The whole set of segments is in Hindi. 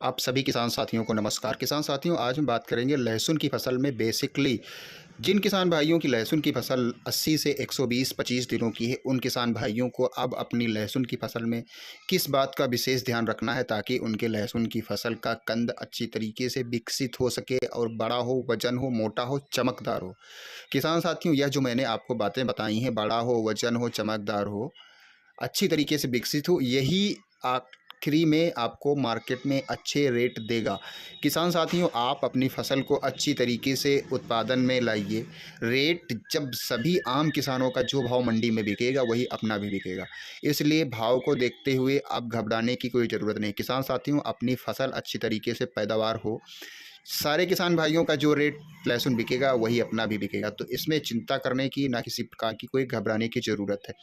आप सभी किसान साथियों को नमस्कार। किसान साथियों, आज हम बात करेंगे लहसुन की फसल में बेसिकली जिन किसान भाइयों की लहसुन की फसल 80 से 120-25 दिनों की है, उन किसान भाइयों को अब अपनी लहसुन की फसल में किस बात का विशेष ध्यान रखना है ताकि उनके लहसुन की फसल का कंद अच्छी तरीके से विकसित हो सके और बड़ा हो, वजन हो, मोटा हो, चमकदार हो। किसान साथियों, यह जो मैंने आपको बातें बताई हैं, बड़ा हो, वजन हो, चमकदार हो, अच्छी तरीके से विकसित हो, यही आखिरी में आपको मार्केट में अच्छे रेट देगा। किसान साथियों, आप अपनी फसल को अच्छी तरीके से उत्पादन में लाइए। रेट जब सभी आम किसानों का जो भाव मंडी में बिकेगा वही अपना भी बिकेगा। इसलिए भाव को देखते हुए अब घबराने की कोई ज़रूरत नहीं। किसान साथियों, अपनी फसल अच्छी तरीके से पैदावार हो, सारे किसान भाइयों का जो रेट लहसुन बिकेगा वही अपना भी बिकेगा। तो इसमें चिंता करने की ना किसी प्रकार की कोई घबराने की ज़रूरत है।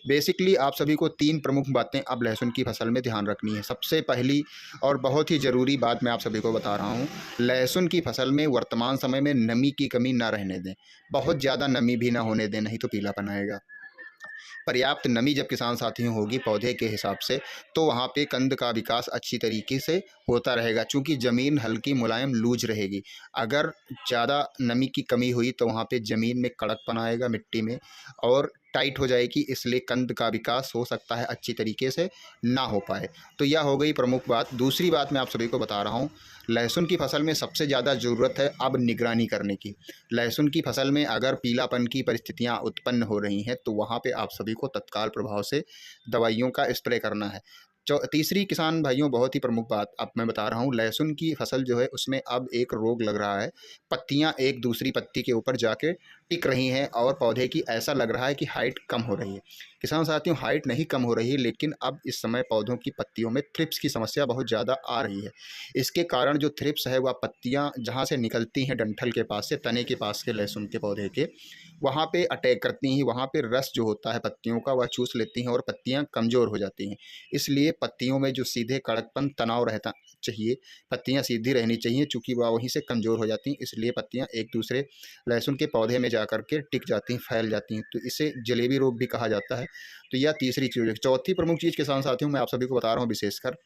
बेसिकली आप सभी को 3 प्रमुख बातें अब लहसुन की फसल में ध्यान रखनी है। सबसे पहली और बहुत ही ज़रूरी बात मैं आप सभी को बता रहा हूँ, लहसुन की फसल में वर्तमान समय में नमी की कमी ना रहने दें। बहुत ज़्यादा नमी भी ना होने दें, नहीं तो पीलापन आएगा। पर्याप्त नमी जब किसान साथियों होगी पौधे के हिसाब से, तो वहाँ पे कंद का विकास अच्छी तरीके से होता रहेगा, चूँकि ज़मीन हल्की मुलायम लूज रहेगी। अगर ज़्यादा नमी की कमी हुई तो वहाँ पे ज़मीन में कड़कपन आएगा मिट्टी में और टाइट हो जाएगी, इसलिए कंद का विकास हो सकता है अच्छी तरीके से ना हो पाए। तो यह हो गई प्रमुख बात। दूसरी बात मैं आप सभी को बता रहा हूँ, लहसुन की फसल में सबसे ज़्यादा ज़रूरत है अब निगरानी करने की। लहसुन की फसल में अगर पीलापन की परिस्थितियाँ उत्पन्न हो रही हैं तो वहाँ पे आप सभी को तत्काल प्रभाव से दवाइयों का स्प्रे करना है। तीसरी किसान भाइयों, बहुत ही प्रमुख बात अब मैं बता रहा हूँ, लहसुन की फसल जो है उसमें अब एक रोग लग रहा है। पत्तियाँ एक दूसरी पत्ती के ऊपर जाके टिक रही हैं और पौधे की ऐसा लग रहा है कि हाइट कम हो रही है। किसान साथियों, हाइट नहीं कम हो रही है, लेकिन अब इस समय पौधों की पत्तियों में थ्रिप्स की समस्या बहुत ज़्यादा आ रही है। इसके कारण जो थ्रिप्स है वह पत्तियाँ जहाँ से निकलती हैं डंठल के पास से, तने के पास के लहसुन के पौधे के, वहाँ पे अटैक करती हैं। वहाँ पे रस जो होता है पत्तियों का वह चूस लेती हैं और पत्तियाँ कमज़ोर हो जाती हैं। इसलिए पत्तियों में जो सीधे कड़कपन तनाव रहता चाहिए, पत्तियाँ सीधी रहनी चाहिए, चूँकि वह वहीं से कमज़ोर हो जाती हैं, इसलिए पत्तियाँ एक दूसरे लहसुन के पौधे में जा कर के टिक जाती हैं, फैल जाती हैं। तो इसे जलेबी रोग भी कहा जाता है। तो यह तीसरी चीज़ है। चौथी प्रमुख चीज़ किसान साथियों, मैं आप सभी को बता रहा हूँ विशेषकर,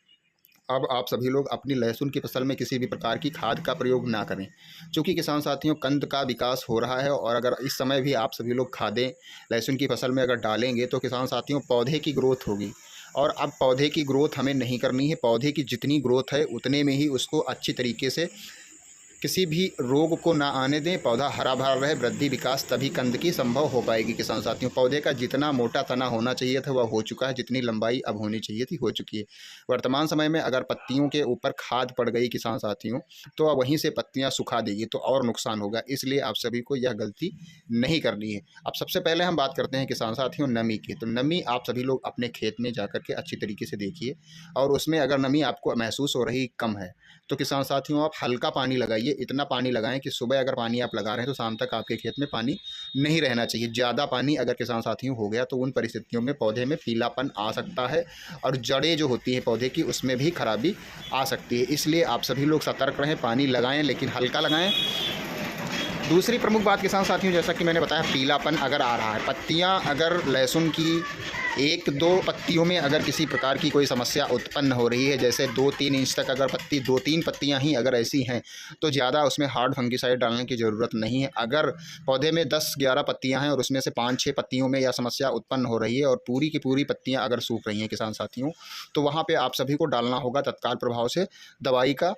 अब आप सभी लोग अपनी लहसुन की फसल में किसी भी प्रकार की खाद का प्रयोग ना करें, क्योंकि किसान साथियों कंद का विकास हो रहा है और अगर इस समय भी आप सभी लोग खादें लहसुन की फसल में अगर डालेंगे तो किसान साथियों पौधे की ग्रोथ होगी। और अब पौधे की ग्रोथ हमें नहीं करनी है। पौधे की जितनी ग्रोथ है उतने में ही उसको अच्छी तरीके से किसी भी रोग को ना आने दें, पौधा हरा भरा रहे, वृद्धि विकास तभी कंद की संभव हो पाएगी। किसान साथियों, पौधे का जितना मोटा तना होना चाहिए था वह हो चुका है, जितनी लंबाई अब होनी चाहिए थी हो चुकी है। वर्तमान समय में अगर पत्तियों के ऊपर खाद पड़ गई किसान साथियों, तो अब वहीं से पत्तियां सुखा देगी तो और नुकसान होगा। इसलिए आप सभी को यह गलती नहीं करनी है। अब सबसे पहले हम बात करते हैं किसान साथियों नमी की। तो नमी आप सभी लोग अपने खेत में जा कर के अच्छी तरीके से देखिए, और उसमें अगर नमी आपको महसूस हो रही कम है तो किसान साथियों आप हल्का पानी लगाइए। इतना पानी लगाएं कि सुबह अगर पानी आप लगा रहे हैं तो शाम तक आपके खेत में पानी नहीं रहना चाहिए। ज़्यादा पानी अगर किसान साथियों हो गया तो उन परिस्थितियों में पौधे में पीलापन आ सकता है और जड़ें जो होती हैं पौधे की उसमें भी खराबी आ सकती है। इसलिए आप सभी लोग सतर्क रहें, पानी लगाएं लेकिन हल्का लगाएं। दूसरी प्रमुख बात किसान साथियों, जैसा कि मैंने बताया, पीलापन अगर आ रहा है, पत्तियां अगर लहसुन की एक दो पत्तियों में अगर किसी प्रकार की कोई समस्या उत्पन्न हो रही है, जैसे 2-3 इंच तक अगर पत्ती 2-3 पत्तियां ही अगर ऐसी हैं, तो ज़्यादा उसमें हार्ड फंगिसाइड डालने की ज़रूरत नहीं है। अगर पौधे में 10-11 पत्तियां हैं और उसमें से 5-6 पत्तियों में यह समस्या उत्पन्न हो रही है और पूरी की पूरी पत्तियां अगर सूख रही हैं किसान साथियों, तो वहाँ पर आप सभी को डालना होगा तत्काल प्रभाव से दवाई का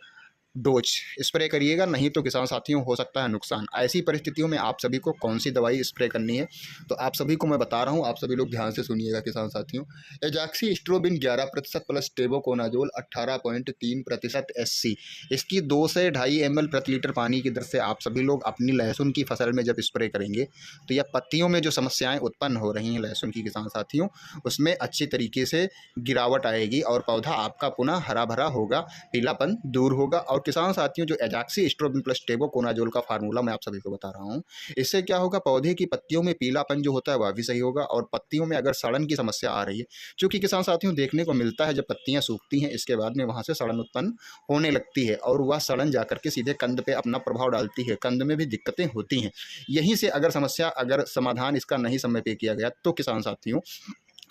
डोज। स्प्रे करिएगा, नहीं तो किसान साथियों हो सकता है नुकसान। ऐसी परिस्थितियों में आप सभी को कौन सी दवाई स्प्रे करनी है तो आप सभी को मैं बता रहा हूँ, आप सभी लोग ध्यान से सुनिएगा किसान साथियों। एजाक्सी स्ट्रोबिन 11% प्लस टेबोकोनाजोल 18.3% SC, इसकी 2 से 2.5 ml प्रति लीटर पानी की दर से आप सभी लोग अपनी लहसुन की फसल में जब स्प्रे करेंगे तो यह पत्तियों में जो समस्याएं उत्पन्न हो रही हैं लहसुन की किसान साथियों, उसमें अच्छी तरीके से गिरावट आएगी और पौधा आपका पुनः हरा भरा होगा, पीलापन दूर होगा। और किसान साथियों, जो एजाक्सी स्ट्रोबिन प्लस टेबोकोनाजोल का फार्मूला मैं आप सभी को बता रहा हूँ, इससे क्या होगा, पौधे की पत्तियों में पीलापन जो होता है वह भी सही होगा और पत्तियों में अगर सड़न की समस्या आ रही है, क्योंकि किसान साथियों देखने को मिलता है जब पत्तियां सूखती हैं इसके बाद में वहां से सड़न उत्पन्न होने लगती है और वह सड़न जाकर के सीधे कंद पे अपना प्रभाव डालती है, कंद में भी दिक्कतें होती हैं। यहीं से अगर समाधान इसका नहीं समय पे किया गया तो किसान साथियों,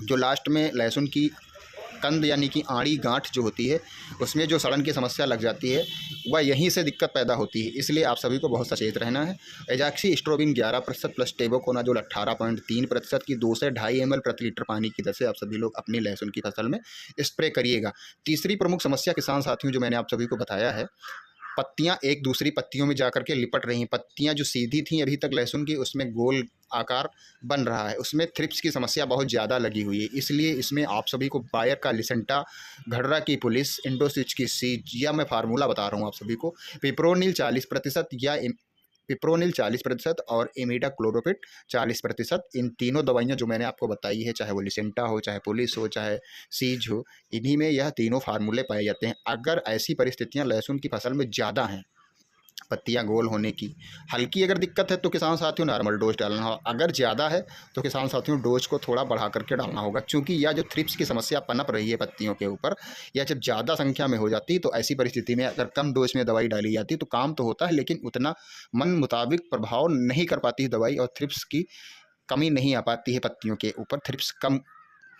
जो लास्ट में लहसुन की कंद यानी कि आड़ी गांठ जो होती है उसमें जो सड़न की समस्या लग जाती है वह यहीं से दिक्कत पैदा होती है। इसलिए आप सभी को बहुत सचेत रहना है। एजाक्सी स्ट्रोबिन 11% प्लस टेबुकोनाजोल 18.3% की 2 से ढाई ml प्रति लीटर पानी की दर से आप सभी लोग अपनी लहसुन की फसल में स्प्रे करिएगा। तीसरी प्रमुख समस्या किसान साथियों जो मैंने आप सभी को बताया है, पत्तियां एक दूसरी पत्तियों में जाकर के लिपट रही हैं। पत्तियां जो सीधी थी अभी तक लहसुन की, उसमें गोल आकार बन रहा है, उसमें थ्रिप्स की समस्या बहुत ज़्यादा लगी हुई है। इसलिए इसमें आप सभी को बायर का लिसेंटा, घड़रा की पुलिस, इंडोसिच की सीज, या मैं फार्मूला बता रहा हूँ आप सभी को, पिप्रोनिल 40% या पिप्रोनिल 40% और इमिडाक्लोप्रिड 40%, इन तीनों दवाइयाँ जो मैंने आपको बताई है, चाहे वो लिसेंटा हो, चाहे पुलिस हो, चाहे सीज हो, इन्हीं में यह तीनों फार्मूले पाए जाते हैं। अगर ऐसी परिस्थितियाँ लहसुन की फसल में ज़्यादा हैं, पत्तियां गोल होने की, हल्की अगर दिक्कत है तो किसान साथियों नॉर्मल डोज डालना हो, अगर ज़्यादा है तो किसान साथियों डोज को थोड़ा बढ़ा करके डालना होगा। क्योंकि यह जो थ्रिप्स की समस्या पनप रही है पत्तियों के ऊपर, या जब ज़्यादा संख्या में हो जाती है तो ऐसी परिस्थिति में अगर कम डोज में दवाई डाली जाती है तो काम तो होता है, लेकिन उतना मन मुताबिक प्रभाव नहीं कर पाती है दवाई, और थ्रिप्स की कमी नहीं आ पाती है पत्तियों के ऊपर, थ्रिप्स कम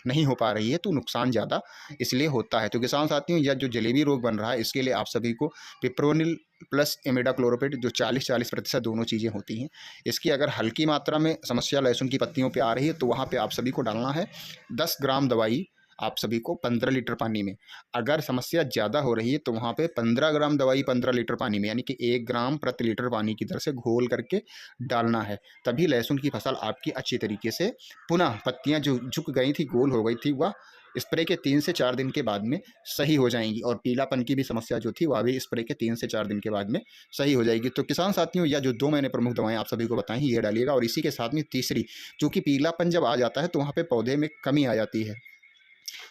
नहीं हो पा रही है तो नुकसान ज़्यादा इसलिए होता है। तो किसान साथियों यह जो जलेबी रोग बन रहा है इसके लिए आप सभी को पिप्रोनिल प्लस इमिडाक्लोप्रिड जो 40% दोनों चीज़ें होती हैं, इसकी अगर हल्की मात्रा में समस्या लहसुन की पत्तियों पे आ रही है तो वहाँ पे आप सभी को डालना है 10 ग्राम दवाई आप सभी को 15 लीटर पानी में। अगर समस्या ज़्यादा हो रही है तो वहाँ पे 15 ग्राम दवाई 15 लीटर पानी में, यानी कि 1 ग्राम प्रति लीटर पानी की दर से घोल करके डालना है। तभी लहसुन की फसल आपकी अच्छी तरीके से पुनः पत्तियाँ जो झुक गई थी, गोल हो गई थी, वह स्प्रे के 3 से 4 दिन के बाद में सही हो जाएंगी, और पीलापन की भी समस्या जो थी वह भी स्प्रे के 3 से 4 दिन के बाद में सही हो जाएगी। तो किसान साथियों यह जो 2 मैंने प्रमुख दवाएं आप सभी को बताई ये डालिएगा। और इसी के साथ में तीसरी, चूँकि पीलापन जब आ जाता है तो वहाँ पे पौधे में कमी आ जाती है,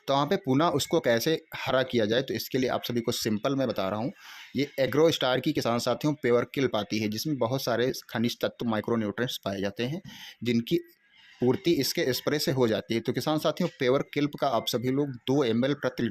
तो वहाँ पे पुनः उसको कैसे हरा किया जाए, तो इसके लिए आप सभी को सिंपल मैं बता रहा हूँ। ये एग्रो स्टार की किसान साथियों प्योर किल्प आती है, जिसमें बहुत सारे खनिज तत्व, माइक्रो न्यूट्रिएंट्स पाए जाते हैं, जिनकी पूर्ति इसके स्प्रे से हो जाती है। तो किसान साथियों प्योर किल्प का आप सभी लोग 2 ml प्रति